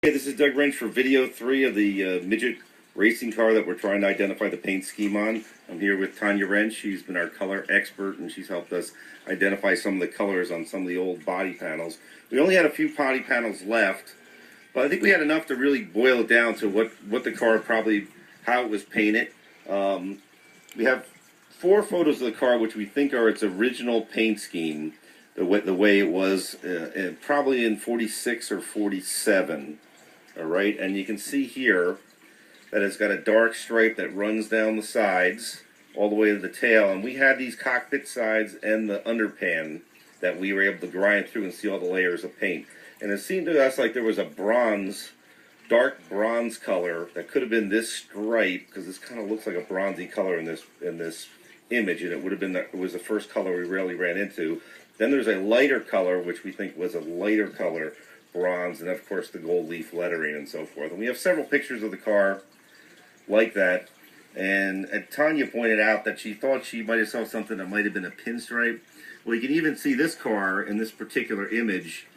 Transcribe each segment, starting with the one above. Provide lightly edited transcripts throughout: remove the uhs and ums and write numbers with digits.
Hey, this is Doug Wrench for video 3 of the Midget racing car that we're trying to identify the paint scheme on. I'm here with Tanya Wrench. She's been our color expert, and she's helped us identify some of the colors on some of the old body panels. We only had a few body panels left, but I think we had enough to really boil it down to what the car probably, how it was painted. We have 4 photos of the car which we think are its original paint scheme, the way it was probably in 46 or 47. All right, and you can see here that it's got a dark stripe that runs down the sides all the way to the tail, and we had these cockpit sides and the underpan that we were able to grind through and see all the layers of paint. And it seemed to us like there was a bronze, dark bronze color that could have been this stripe, because this kind of looks like a bronzy color in this image, and it would have been it was the first color we really ran into. Then there's a lighter color, which we think was a lighter color bronze, and of course the gold leaf lettering and so forth. And we have several pictures of the car like that. And Tanya pointed out that she thought she might have saw something that might have been a pinstripe. Well, you can even see this car in this particular image.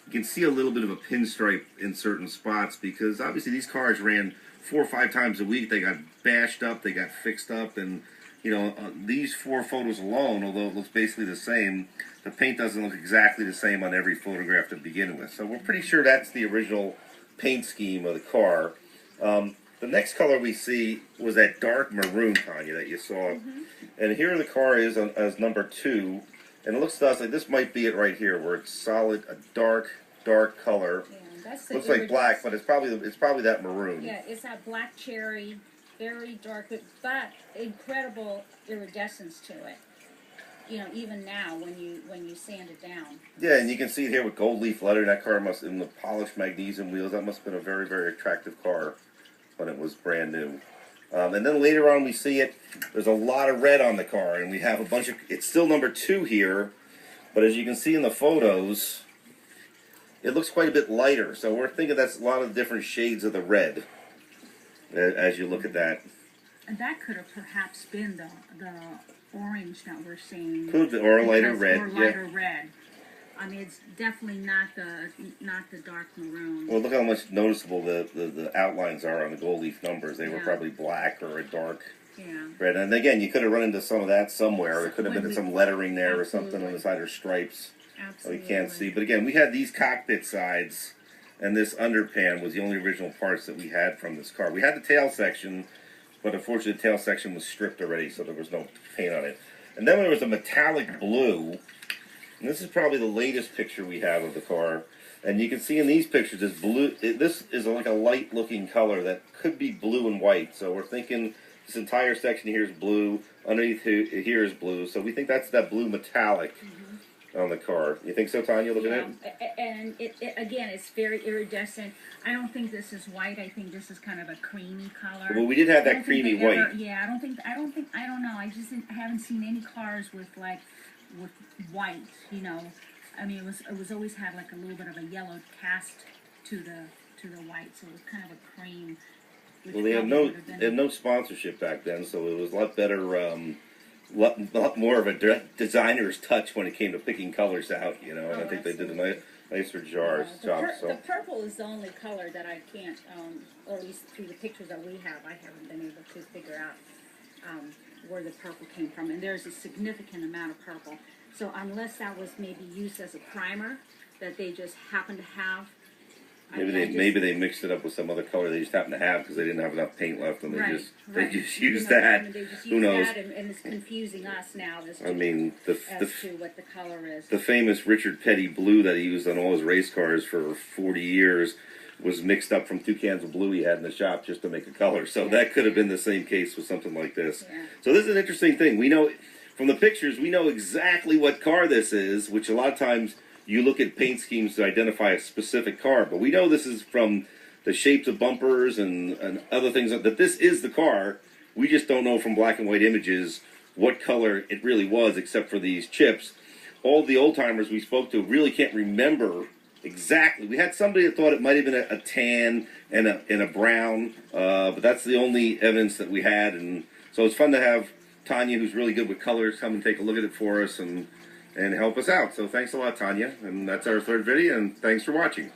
You can see a little bit of a pinstripe in certain spots, because obviously these cars ran 4 or 5 times a week. They got bashed up, they got fixed up, and you know, these 4 photos alone, although it looks basically the same, the paint doesn't look exactly the same on every photograph to begin with. So we're pretty sure that's the original paint scheme of the car. The next color we see was that dark maroon, Tanya, that you saw. And here the car is as number 2. And it looks to us like this might be it right here, where it's solid, a dark color. Yeah, that's looks like black, but it's probably that maroon. Yeah, it's that black cherry, very dark, but incredible iridescence to it. You know, even now when you sand it down. Yeah, and you can see it here with gold leaf lettering. That car must, in the polished magnesium wheels, that must have been a very, very attractive car when it was brand new. And then later on we see it, there's a lot of red on the car, and we have a bunch of, it's still number 2 here, but as you can see in the photos, it looks quite a bit lighter. So we're thinking that's a lot of different shades of the red as you look at that. And that could have perhaps been the orange that we're seeing. Could be, or a lighter red. Or lighter red. I mean, it's definitely not the dark maroon. Well, look how much noticeable the outlines are on the gold leaf numbers. They were probably black or a dark red. And again, you could have run into some of that somewhere. There could have been some lettering there or something on the side, or stripes that we can't see. But again, we had these cockpit sides, and this underpan was the only original parts that we had from this car. We had the tail section, but unfortunately the tail section was stripped already, so there was no paint on it. And then there was a metallic blue, and this is probably the latest picture we have of the car. And you can see in these pictures, this blue, this is like a light-looking color that could be blue and white. So we're thinking this entire section here is blue, underneath here is blue. So we think that's that blue metallic on the car. You think so, Tanya, looking at it? And it again, it's very iridescent. I don't think this is white. I think this is kind of a creamy color. Well, we did have that creamy white. Yeah, I don't know. I haven't seen any cars with white, you know. I mean, it was always had like a little bit of a yellow cast to the white, so it was kind of a cream. Well, they had no sponsorship back then, so it was a lot better, lot more of a designer's touch when it came to picking colors out, you know. And I think they did a nicer job. The purple is the only color that I can't, or at least through the pictures that we have, I haven't been able to figure out where the purple came from. And there's a significant amount of purple. So unless that was maybe used as a primer that they just happen to have. Maybe they mixed it up with some other color they just happened to have because they didn't have enough paint left, and they just used that. Who knows? And it's confusing us now as to what the color is. The famous Richard Petty blue that he used on all his race cars for 40 years was mixed up from 2 cans of blue he had in the shop just to make a color. So that could have been the same case with something like this. Yeah. So this is an interesting thing. We know from the pictures, we know exactly what car this is, which a lot of times you look at paint schemes to identify a specific car. But we know this is from the shapes of bumpers and other things, that this is the car. We just don't know from black and white images what color it really was, except for these chips. All the old-timers we spoke to really can't remember exactly. We had somebody that thought it might have been a tan and a brown, but that's the only evidence that we had. And so it's fun to have Tanya, who's really good with colors, come and take a look at it for us and help us out. So thanks a lot, Tanya. And that's our 3rd video, and thanks for watching.